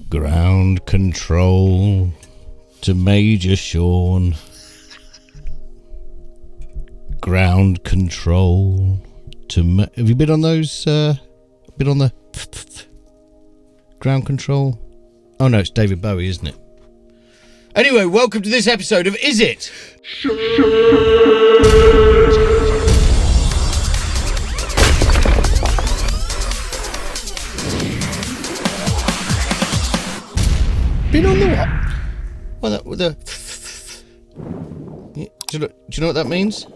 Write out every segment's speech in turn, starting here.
Ground control to Major Sean. Ground control to... Have you been on those? Been on the... Ground control? Oh no, it's David Bowie, isn't it? Anyway, welcome to this episode of Is It? Been on the what? Well, do you know what that means?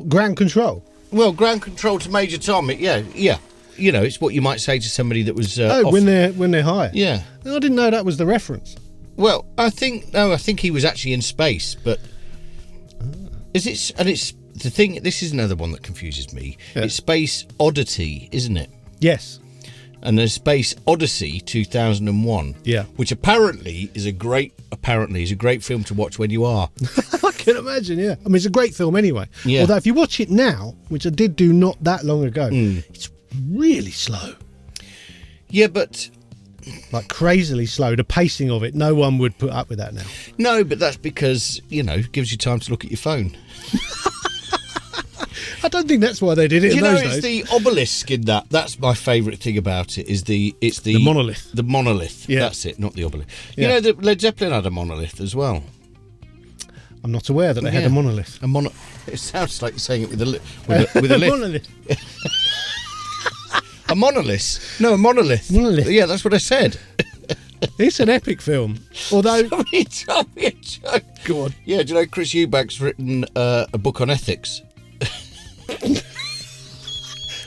Ground control. Well, ground control to Major Tom. Yeah. You know, it's what you might say to somebody that was. off. when they're high. Yeah. I didn't know that was the reference. Well, I think he was actually in space, but is it? And it's the thing. This is another one that confuses me. Yeah. It's Space Oddity, isn't it? Yes. And there's Space Odyssey 2001. Yeah. Which apparently is a great film to watch when you are. I can imagine. Yeah. I mean, it's a great film anyway. Yeah. Although if you watch it now, which I did do not that long ago, it's really slow. Yeah, but. Like crazily slow. The pacing of it, no one would put up with that now. No, but that's because, it gives you time to look at your phone. I don't think that's why they did it in those days. It's the obelisk in that. That's my favourite thing about it. It's the monolith. The monolith. Yeah. That's it, not the obelisk. Yeah. You know that Led Zeppelin had a monolith as well. I'm not aware that they had a monolith. It sounds like you're saying it with a lift. Monolith. A monolith? No, a monolith. Monolith. Yeah, that's what I said. It's an epic film. Although... Somebody told me a joke. Go on. Yeah, do you know Chris Eubank's written a book on ethics?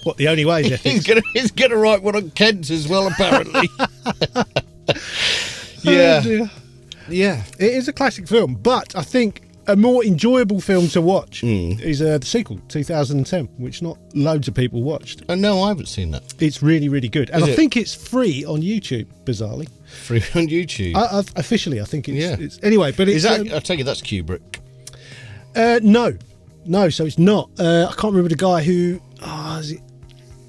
What, the only way is ethics? He's gonna write one on Kent as well, apparently. Yeah. Oh, dear. Yeah. It is a classic film, but I think a more enjoyable film to watch is the sequel, 2010, which not loads of people watched. Oh, no, I haven't seen that. It's really, really good. And Is I it? think it's free on YouTube, bizarrely. Free on YouTube? Officially, I think it's... Yeah. It's anyway, but it's... I take it that's Kubrick. No, so it's not. I can't remember the guy who...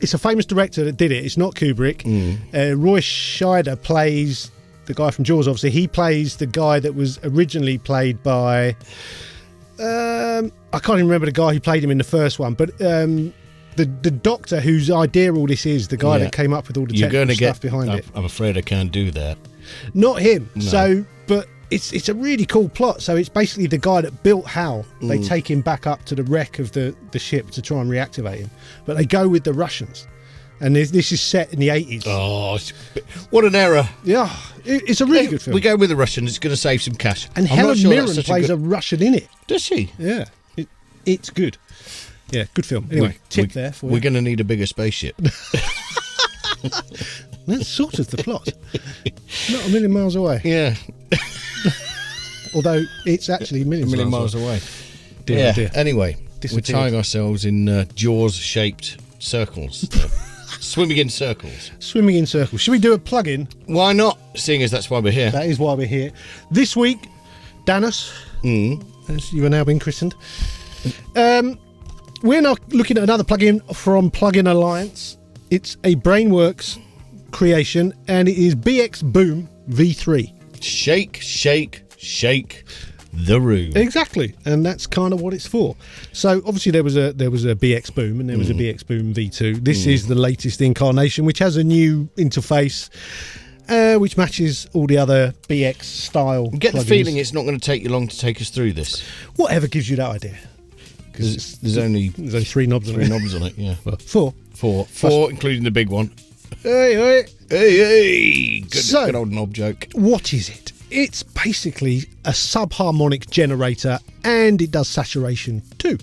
It's a famous director that did it. It's not Kubrick. Roy Scheider plays... The guy from Jaws, obviously, he plays the guy that was originally played by... I can't even remember the guy who played him in the first one, but the doctor whose idea all this is, the guy that came up with all the technical stuff behind it. I'm afraid I can't do that. Not him. No. So, but it's a really cool plot. So it's basically the guy that built Hal. They take him back up to the wreck of the ship to try and reactivate him. But they go with the Russians. And this is set in the 80s. Oh, what an error. Yeah, it's a really good film. We go with the Russians, it's going to save some cash. And Helen Mirren plays a Russian in it. Does she? Yeah, it's good. Yeah, good film. Anyway, tip there for you. We're going to need a bigger spaceship. That's sort of the plot. Not a million miles away. Yeah. Although it's actually millions a million miles away. Dear, dear. Anyway, we're tying ourselves in Jaws-shaped circles. Swimming in circles. Swimming in circles. Should we do a plug-in? Why not, seeing as that's why we're here? That is why we're here. This week, Danos, as you are now being christened, we're now looking at another plug-in from Plugin Alliance. It's a Brainworks creation, and it is BX Boom V3. Shake, shake, shake the room. Exactly, and that's kind of what it's for. So obviously there was a BX Boom and there was a BX Boom V2. This is the latest incarnation, which has a new interface, which matches all the other BX style. Get plugins. the feeling it's not going to take you long to take us through this. Whatever gives you that idea? Because there's only three knobs on it. Yeah, well, four, including the big one. Hey. Good old knob joke. What is it? It's basically a subharmonic generator, and it does saturation too.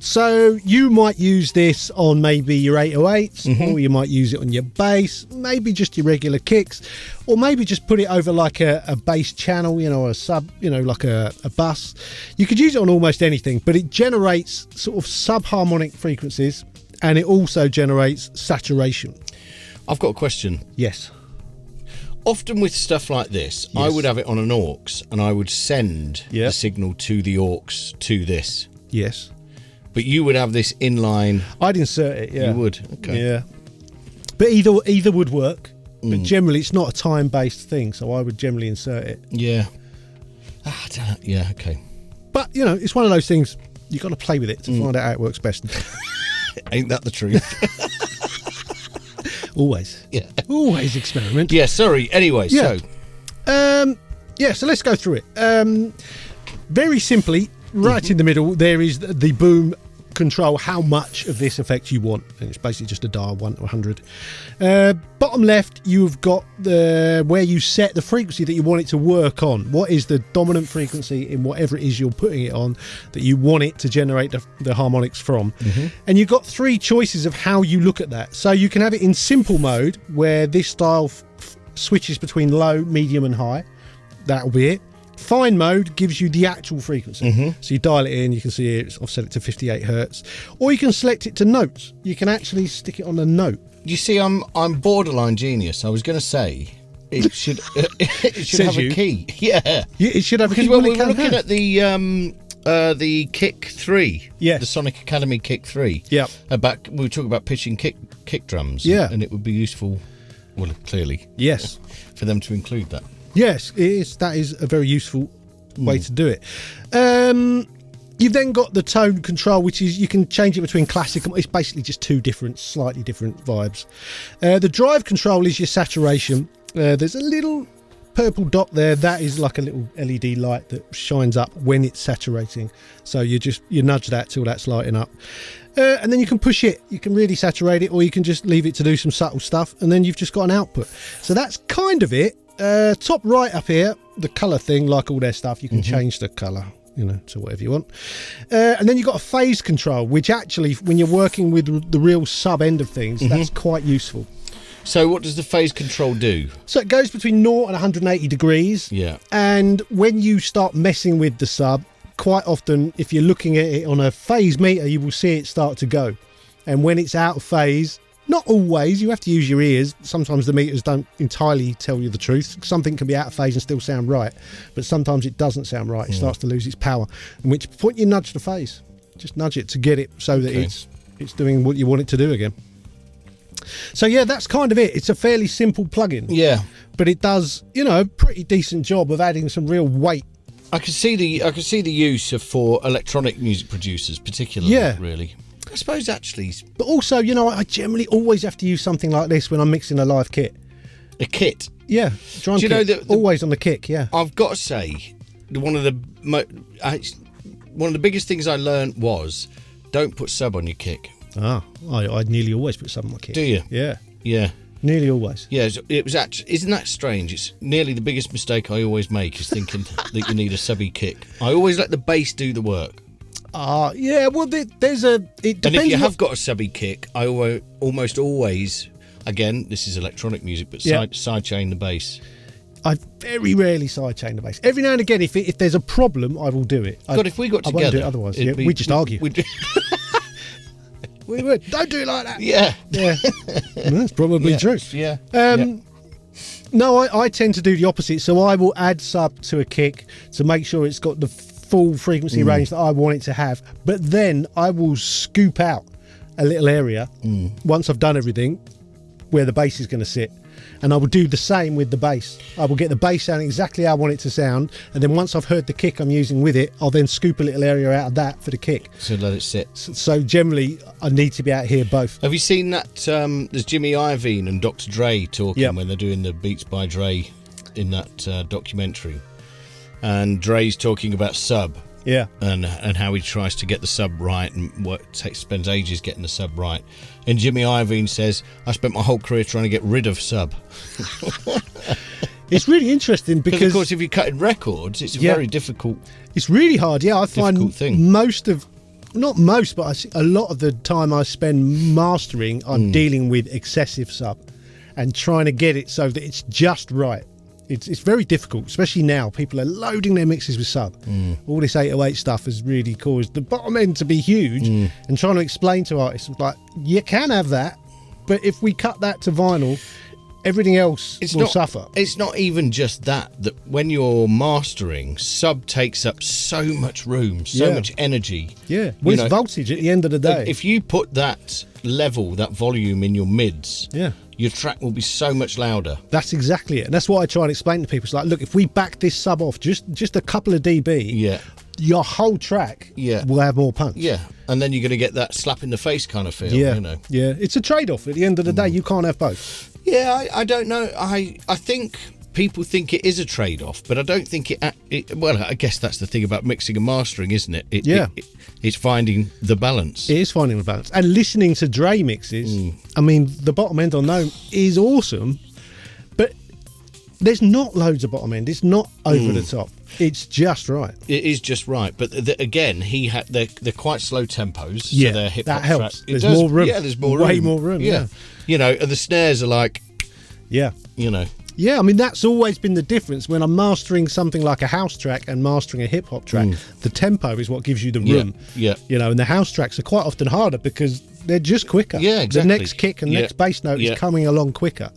So you might use this on maybe your 808s, or you might use it on your bass, maybe just your regular kicks, or maybe just put it over like a bass channel, a sub, like a bus. You could use it on almost anything, but it generates sort of subharmonic frequencies, and it also generates saturation. I've got a question. Yes. Often with stuff like this, I would have it on an aux, and I would send the signal to the aux to this. Yes. But you would have this inline. I'd insert it, yeah. You would? Okay. Yeah. But either would work. but generally it's not a time-based thing, so I would generally insert it. Yeah. I don't know. Yeah, okay. But, you know, it's one of those things, you've got to play with it to find out how it works best. Ain't that the truth? Always. Yeah. Always experiment. Yeah, sorry. Anyway, Yeah. so... So let's go through it. Very simply, right in the middle, there is the boom control, how much of this effect you want. And it's basically just a dial 1 to 100. Bottom left, you've got where you set the frequency that you want it to work on. What is the dominant frequency in whatever it is you're putting it on that you want it to generate the harmonics from. And you've got 3 choices of how you look at that. So you can have it in simple mode, where this dial switches between low, medium and high. That'll be it. Fine mode gives you the actual frequency. So you dial it in, you can see it, I've set it to 58 hertz. Or you can select it to notes. You can actually stick it on a note. You see, I'm borderline genius. I was going to say it should have a key. Yeah. It should have a key. Because when we were looking at the Kick 3, Yes. the Sonic Academy Kick 3, Yeah. we were talking about pitching kick drums. Yeah. And it would be useful, well, clearly, Yes. for them to include that. Yes, it is. That is a very useful way to do it. You've then got the tone control, which is you can change it between classic and it's basically just 2 slightly different vibes. The drive control is your saturation. There's a little purple dot there. That is like a little LED light that shines up when it's saturating. So you nudge that till that's lighting up. And then you can push it. You can really saturate it, or you can just leave it to do some subtle stuff, and then you've just got an output. So that's kind of it. Top right up here, the colour thing, like all their stuff, you can change the colour, you know, to whatever you want. And then you've got a phase control, which actually, when you're working with the real sub end of things, that's quite useful. So what does the phase control do? So it goes between 0 and 180 degrees. Yeah. And when you start messing with the sub, quite often, if you're looking at it on a phase meter, you will see it start to go. And when it's out of phase, not always, you have to use your ears. Sometimes the meters don't entirely tell you the truth. Something can be out of phase and still sound right, but sometimes it doesn't sound right. It starts to lose its power, at which point you nudge the phase. Just nudge it to get it so that it's doing what you want it to do again. So yeah, that's kind of it. It's a fairly simple plugin. Yeah. But it does, you know, a pretty decent job of adding some real weight. I can see the use for electronic music producers, particularly. Yeah. Really. I suppose actually, But also, you know, I generally always have to use something like this when I'm mixing a live kit. a kit. Yeah, drum Do you know kit, the- always on the kick. Yeah, I've got to say, one of the biggest things I learned was don't put sub on your kick. I nearly always put some on my kick. Do you? Yeah, Yeah. nearly always. Yeah, it was actually, isn't that strange? It's nearly the biggest mistake I always make is thinking that you need a subby kick. I always let the bass do the work. Yeah. Well, there's a. It depends. And if you what- have got a subby kick, I almost always, again, this is electronic music, but sidechain the bass. I very rarely sidechain the bass. Every now and again, if there's a problem, I will do it. God, if we got I won't do together, it otherwise. it'd Yeah, be- we just argue. we'd- We would. Don't do it like that. yeah. Yeah, that's probably true. Yeah. No, I tend to do the opposite. So I will add sub to a kick to make sure it's got the full frequency range that I want it to have. But then I will scoop out a little area once I've done everything where the bass is going to sit. And I will do the same with the bass. I will get the bass sounding exactly how I want it to sound. And then once I've heard the kick I'm using with it, I'll then scoop a little area out of that for the kick. So let it sit. So generally, I need to be out here both. Have you seen that? There's Jimmy Iovine and Dr. Dre talking Yep. when they're doing the Beats by Dre in that documentary. And Dre's talking about sub. Yeah. And how he tries to get the sub right and spends ages getting the sub right. And Jimmy Iovine says, I spent my whole career trying to get rid of sub. It's really interesting Because, because of course, if you're cutting records, it's a very difficult... it's really hard. Yeah, I find Difficult thing. not most, but a lot of the time I spend mastering, I'm dealing with excessive sub and trying to get it so that it's just right. It's very difficult, especially now. People are loading their mixes with sub. All this 808 stuff has really caused the bottom end to be huge. And trying to explain to artists, like, you can have that, but if we cut that to vinyl, everything else will suffer. It's not even just that when you're mastering, sub takes up so much room, so much energy. Yeah, well, it's voltage at the end of the day. If you put that level, that volume in your mids, your track will be so much louder. That's exactly it. And that's what I try and explain to people. It's like, look, if we back this sub off just a couple of dB, your whole track will have more punch. Yeah, and then you're going to get that slap in the face kind of feel. Yeah, you know. Yeah, it's a trade-off. At the end of the day, you can't have both. Yeah, I don't know. I think people think it is a trade-off, but I don't think it. Well, I guess that's the thing about mixing and mastering, isn't it? It's finding the balance. It is finding the balance. And listening to Dre mixes, I mean, the bottom end on Gnome is awesome, but there's not loads of bottom end. It's not over the top. It's just right. It is just right. But again, they're quite slow tempos. Yeah, so they're hip that hop helps. Tracks. There's more room. Yeah, there's more room. Way more room. Yeah. You know, and the snares are like. Yeah. You know. Yeah, I mean, that's always been the difference when I'm mastering something like a house track and mastering a hip hop track. The tempo is what gives you the room. Yeah. You know, and the house tracks are quite often harder because they're just quicker. Yeah, exactly. The next kick and next bass note is coming along quicker.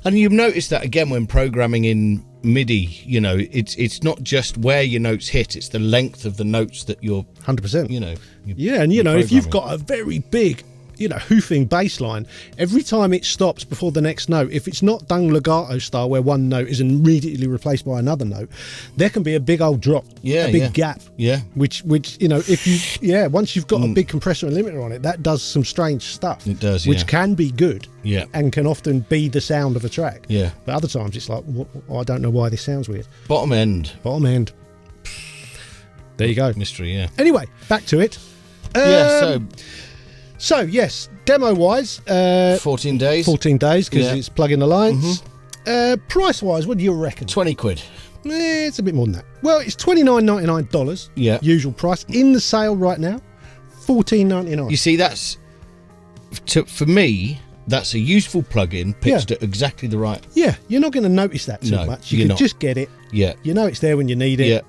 And you've noticed that again when programming in MIDI, you know, it's not just where your notes hit, it's the length of the notes that you're 100%. You know. Yeah, and you know, if you've got a very big, you know, hoofing bass line, every time it stops before the next note, if it's not done legato style where one note is immediately replaced by another note, there can be a big old drop, a big gap. Yeah. Which you know, if you once you've got a big compressor and limiter on it, that does some strange stuff. It does, which can be good. Yeah. And can often be the sound of a track. Yeah. But other times it's like, I don't know why this sounds weird. Bottom end. There you go. Mystery, yeah. Anyway, back to it. So yes, demo-wise, 14 days. 14 days because it's plugging the lines. Price-wise, what do you reckon? 20 quid. It's a bit more than that. Well, it's $29.99. Yeah. Usual price. In the sale right now, $14.99. You see, that's for me. That's a useful plug-in pitched at exactly the right. Yeah, you're not going to notice that too much. You can just get it. Yeah. You know it's there when you need it. Yeah.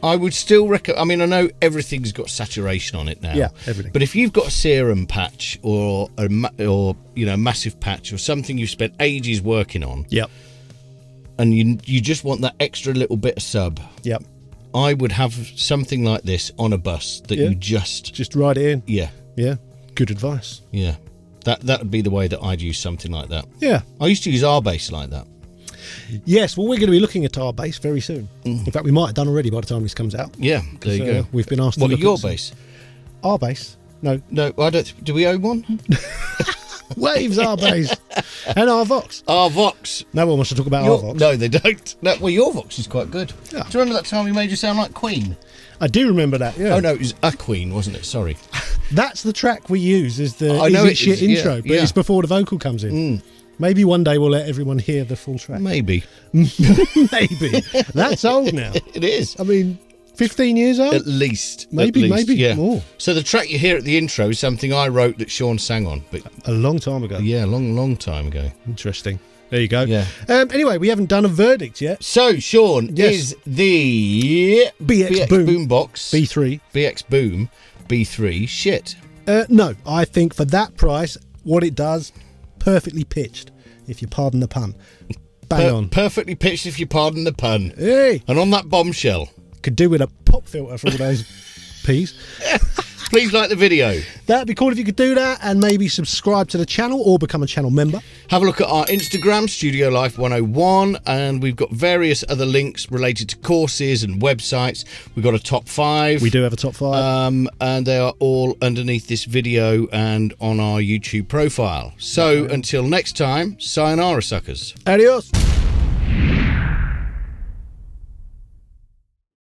I would still recommend. I mean, I know everything's got saturation on it now. Yeah, everything. But if you've got a serum patch or you know, a massive patch or something you've spent ages working on. Yep. And you just want that extra little bit of sub. Yep. I would have something like this on a bus that you just write it in. Yeah. Yeah. Good advice. Yeah. That would be the way that I'd use something like that. Yeah. I used to use R-Bass like that. Yes, well, we're going to be looking at our bass very soon. In fact, we might have done already by the time this comes out. Yeah, there you go. We've been asked to look look at your at bass. Our bass? No. No, I don't. Do we own one? Waves our bass. And our Vox. Our Vox. No one wants to talk about our Vox. No, they don't. No, well, your Vox is quite good. Yeah. Do you remember that time we made you sound like Queen? I do remember that, yeah. Oh, no, it was a Queen, wasn't it? Sorry. That's the track we use as the shit intro, but it's before the vocal comes in. Maybe one day we'll let everyone hear the full track. Maybe. Maybe. That's old now. It is. I mean, 15 years old? At least. Maybe more. So the track you hear at the intro is something I wrote that Sean sang on. But a long time ago. Yeah, long time ago. Interesting. There you go. Yeah. Anyway, we haven't done a verdict yet. So, Sean, is the BX Boom Box B3 BX Boom B3 shit? No, I think for that price, what it does, perfectly pitched, if you pardon the pun. Bang on. Perfectly pitched, if you pardon the pun. Hey! And on that bombshell. Could do with a pop filter for all those peas. Please like the video. That'd be cool if you could do that, and maybe subscribe to the channel or become a channel member. Have a look at our Instagram, Studio Life 101, and we've got various other links related to courses and websites. We've got a top 5. We do have a top 5. And they are all underneath this video and on our YouTube profile. So until next time, sayonara, suckers. Adios.